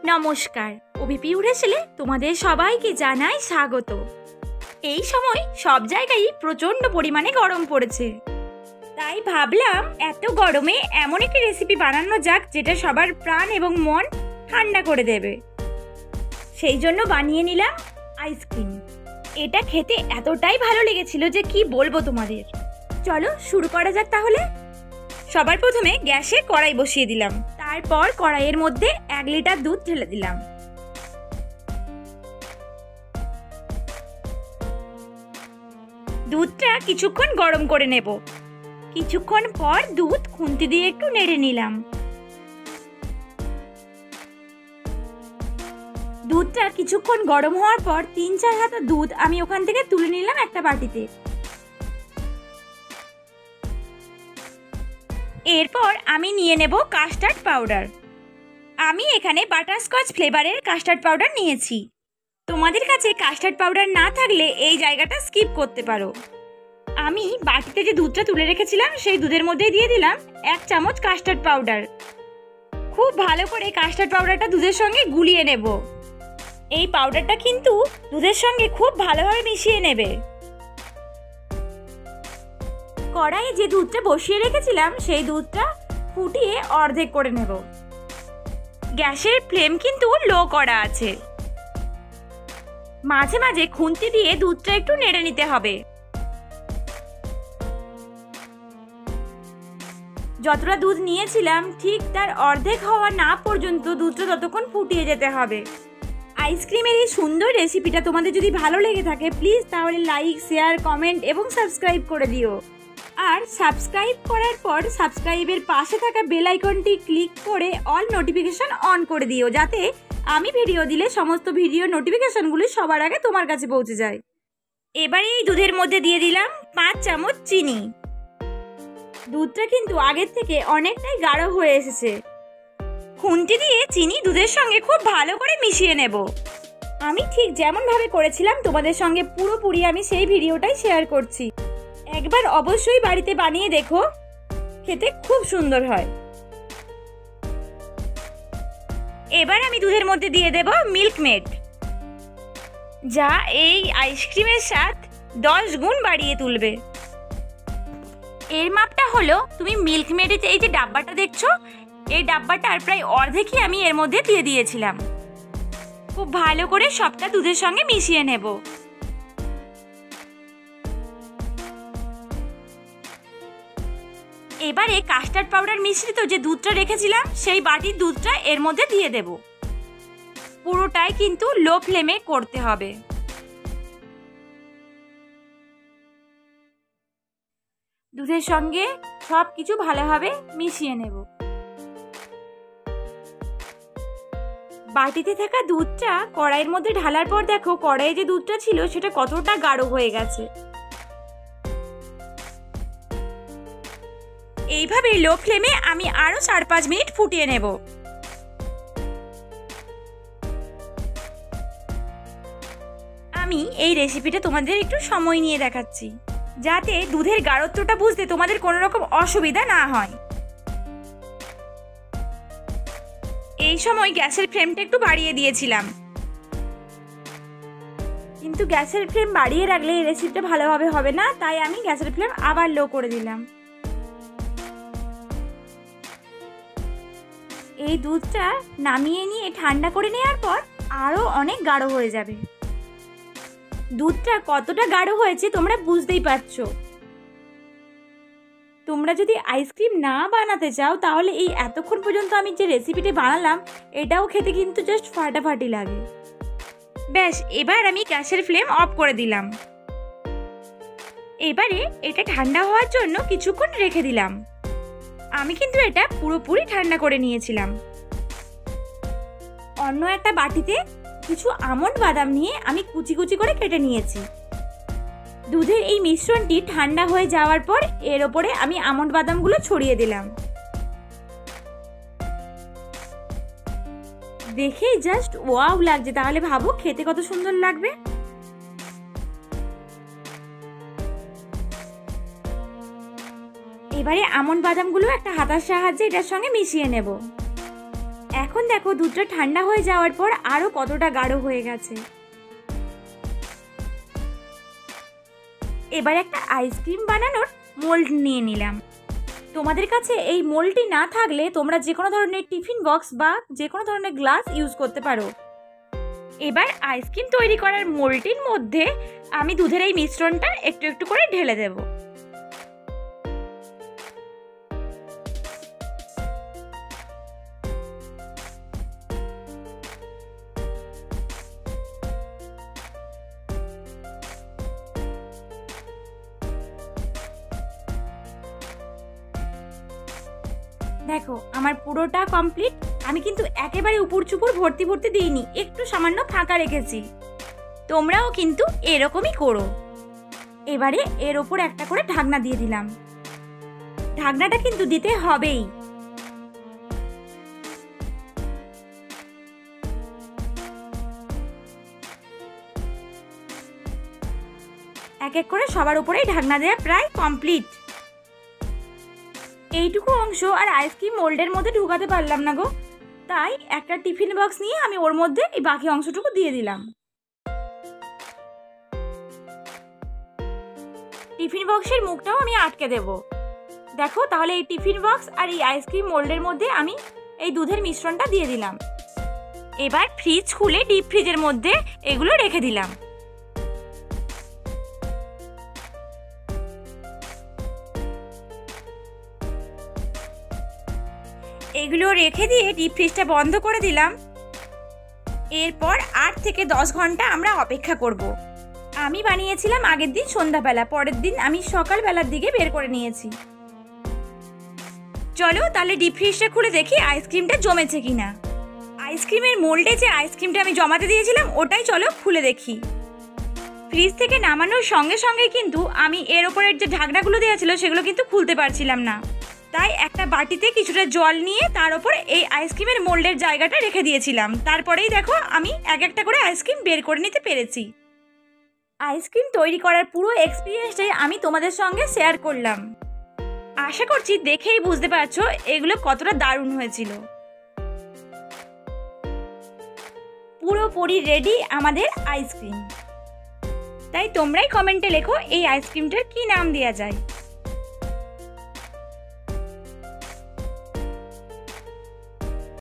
নমস্কার, ওবিপি উড়েছিলে তোমাদের সবাইকে জানাই স্বাগত। এই সময় সব জায়গায় প্রচণ্ড পরিমাণে গরম পড়েছে, তাই ভাবলাম এত গরমে এমন একটি রেসিপি বানানো যাক যেটা সবার প্রাণ এবং মন ঠান্ডা করে দেবে। সেই জন্য বানিয়ে নিলাম আইসক্রিম। এটা খেতে এতটাই ভালো লেগেছিল যে কি বলবো তোমাদের। চলো শুরু করা যাক তাহলে। সবার প্রথমে গ্যাসে কড়াই বসিয়ে দিলাম, তারপর কড়াইয়ের মধ্যে 1 লিটার দুধ ঢেলে দিলাম। দুধটা কিছুক্ষণ গরম করে নেব। কিছুক্ষণ পর দুধ খুন্তি দিয়ে একটু নেড়ে নিলাম। দুধটা কিছুক্ষণ গরম হওয়ার পর 3-4 হাতা দুধ আমি ওখান থেকে তুলে নিলাম একটা বাটিতে। এরপর আমি নিয়ে নেব কাস্টার্ড পাউডার। আমি এখানে বাটারস্কচ ফ্লেভারের কাস্টার্ড পাউডার নিয়েছি। তোমাদের কাছে কাস্টার্ড পাউডার না থাকলে এই জায়গাটা স্কিপ করতে পারো। আমি বাটিতে যে দুধটা তুলে রেখেছিলাম সেই দুধের মধ্যে দিয়ে দিলাম 1 চামচ কাস্টার্ড পাউডার। খুব ভালো করে কাস্টার্ড পাউডারটা দুধের সঙ্গে গুলিয়ে নেব। এই পাউডারটা কিন্তু দুধের সঙ্গে খুব ভালোভাবে মিশিয়ে নেবে। কড়াইয়ে যে দুধটা বসিয়ে রেখেছিলাম সেই দুধটা ফুটিয়ে অর্ধেক করে নেব। গ্যাসের ফ্লেম কিন্তু লো করা আছে। মাঝে মাঝে খুন্তি দিয়ে দুধটা একটু নেড়ে নিতে হবে। যতটা দুধ নিয়েছিলাম ঠিক তার অর্ধেক হওয়া না পর্যন্ত দুধটা ততক্ষণ ফুটিয়ে যেতে হবে। আইসক্রিমের এই সুন্দর রেসিপিটা তোমাদের যদি ভালো লেগে থাকে প্লিজ তাহলে লাইক, শেয়ার, কমেন্ট এবং সাবস্ক্রাইব করে দিও। আর সাবস্ক্রাইব করার পর সাবস্ক্রাইবের পাশে থাকা বেল আইকনটি ক্লিক করে অল নোটিফিকেশন অন করে দিও, যাতে আমি ভিডিও দিলে সমস্ত ভিডিও নোটিফিকেশনগুলি সবার আগে তোমার কাছে পৌঁছে যায়। এবারে এই দুধের মধ্যে দিয়ে দিলাম 5 চামচ চিনি। দুধটা কিন্তু আগের থেকে অনেকটাই গাঢ় হয়ে এসেছে। খুন্তি দিয়ে চিনি দুধের সঙ্গে খুব ভালো করে মিশিয়ে নেব। আমি ঠিক যেমনভাবে করেছিলাম তোমাদের সঙ্গে পুরোপুরি আমি সেই ভিডিওটাই শেয়ার করছি। একবার অবশ্যই বাড়িতে বানিয়ে দেখো, খেতে খুব সুন্দর হয়। এবার আমি দুধের মধ্যে দিয়ে দেব মিল্ক মেড, যা এই আইসক্রিমের স্বাদ 10 গুণ বাড়িয়ে তুলবে। এর মাপটা হলো, তুমি মিল্ক মেডের এই যে ডাব্বাটা দেখছো, এই ডাব্বাটার প্রায় অর্ধেকই আমি এর মধ্যে দিয়ে দিয়েছিলাম। খুব ভালো করে সবটা দুধের সঙ্গে মিশিয়ে নেব। এবারে কাস্টার্ড পাউডার মিশ্রিত যে দুধটা রেখেছিলাম সেই বাটির দুধটা এর মধ্যে দিয়ে দেব। পুরোটাই কিন্তু লো ফ্লেমে করতে হবে। দুধের সঙ্গে সব কিছু ভালোভাবে মিশিয়ে নেব। বাটিতে থাকা দুধটা কড়াইয়ের মধ্যে ঢালার পর দেখো কড়াইয়ে যে দুধটা ছিল সেটা কতটা গাঢ় হয়ে গেছে। এইভাবে লো ফ্লেমে আমি আরো 4-5 মিনিট ফুটিয়ে নেব। আমি এই রেসিপিটা তোমাদের একটু সময় নিয়ে দেখাচ্ছি, যাতে দুধের গাঢ়ত্বটা বুঝতে তোমাদের কোনো রকম অসুবিধা না হয়। এই সময় গ্যাসের ফ্লেমটা একটু বাড়িয়ে দিয়েছিলাম, কিন্তু গ্যাসের ফ্লেম বাড়িয়ে রাখলে এই রেসিপিটা ভালোভাবে হবে না, তাই আমি গ্যাসের ফ্লেম আবার লো করে দিলাম। এই দুধটা নামিয়ে নিয়ে ঠান্ডা করে নেওয়ার পর আরো অনেক গাঢ় হয়ে যাবে। দুধটা কতটা গাঢ় হয়েছে তোমরা বুঝতেই পারছো। তোমরা যদি আইসক্রিম না বানাতে চাও তাহলে এই এতক্ষণ পর্যন্ত আমি যে রেসিপিটি বানালাম এটাও খেতে কিন্তু জাস্ট ফাটাফাটি লাগে। ব্যাস, এবার আমি গ্যাসের ফ্লেম অফ করে দিলাম। এবারে এটা ঠান্ডা হওয়ার জন্য কিছুক্ষণ রেখে দিলাম। আমি কিন্তু এটা পুরোপুরি ঠান্ডা করে নিয়েছিলাম। অন্য একটা বাটিতে কিছু আমন্ড বাদাম নিয়ে আমি কুচি কুচি করে কেটে নিয়েছি। দুধের এই মিশ্রণটি ঠান্ডা হয়ে যাওয়ার পর এর ওপরে আমি আমন্ড বাদামগুলো ছড়িয়ে দিলাম। দেখেই জাস্ট ওয়াও লাগছে, তাহলে ভাবো খেতে কত সুন্দর লাগবে। এবারে আমন্ড বাদামগুলো একটা হাতার সাহায্যে এটার সঙ্গে মিশিয়ে নেব। এখন দেখো দুধটা ঠান্ডা হয়ে যাওয়ার পর আরও কতটা গাঢ় হয়ে গেছে। এবার একটা আইসক্রিম বানানোর মোল্ড নিয়ে নিলাম। তোমাদের কাছে এই মোল্ডটি না থাকলে তোমরা যে কোনো ধরনের টিফিন বক্স বা যে কোনো ধরনের গ্লাস ইউজ করতে পারো। এবার আইসক্রিম তৈরি করার মোল্ডটির মধ্যে আমি দুধের এই মিশ্রণটা একটু একটু করে ঢেলে দেব। দেখো আমার পুরোটা কমপ্লিট। আমি কিন্তু একেবারে উপর চুপুর ভর্তি ভর্তি দিইনি, একটু সামান্য ফাঁকা রেখেছি। তোমরাও কিন্তু এরকমই করো। এবারে এর ওপর একটা করে ঢাকনা দিয়ে দিলাম। ঢাকনাটা কিন্তু দিতে হবেই। এক এক করে সবার উপরেই ঢাকনা দেওয়া প্রায় কমপ্লিট। এইটুকু অংশ আর আইসক্রিম মোল্ডের মধ্যে ঢুকাতে পারলাম না গো, তাই একটা টিফিন বক্স নিয়ে আমি ওর মধ্যে এই বাকি অংশটুকু দিয়ে দিলাম। টিফিন বক্সের মুখটাও আমি আটকে দেব। দেখো তাহলে এই টিফিন বক্স আর এই আইসক্রিম মোল্ডের মধ্যে আমি এই দুধের মিশ্রণটা দিয়ে দিলাম। এবার ফ্রিজ খুলে ডিপ ফ্রিজের মধ্যে এগুলো রেখে দিলাম। এগুলো রেখে দিয়ে ডিপ ফ্রিজটা বন্ধ করে দিলাম। এরপর 8 থেকে 10 ঘন্টা আমরা অপেক্ষা করব। আমি বানিয়েছিলাম আগের দিন সন্ধ্যাবেলা, পরের দিন আমি সকালবেলার দিকে বের করে নিয়েছি। চলো তাহলে ডিপ ফ্রিজটা খুলে দেখি আইসক্রিমটা জমেছে কিনা। আইসক্রিমের মোল্ডে যে আইসক্রিমটা আমি জমাতে দিয়েছিলাম ওটাই চলো খুলে দেখি। ফ্রিজ থেকে নামানোর সঙ্গে সঙ্গে কিন্তু আমি এর ওপরের যে ঢাকনাগুলো দেওয়া ছিল সেগুলো কিন্তু খুলতে পারছিলাম না, তাই একটা বাটিতে কিছুটা জল নিয়ে তার উপর এই আইসক্রিমের মোল্ডের জায়গাটা রেখে দিয়েছিলাম। তারপরেই দেখো আমি এক একটা করে আইসক্রিম বের করে নিতে পেরেছি। আইসক্রিম তৈরি করার পুরো এক্সপিরিয়েন্সটাই আমি তোমাদের সঙ্গে শেয়ার করলাম। আশা করছি দেখেই বুঝতে পারছো এগুলো কতটা দারুণ হয়েছিল। পুরোপুরি রেডি আমাদের আইসক্রিম। তাই তোমরাই কমেন্টে লেখো এই আইসক্রিমটার কি নাম দেওয়া যায়।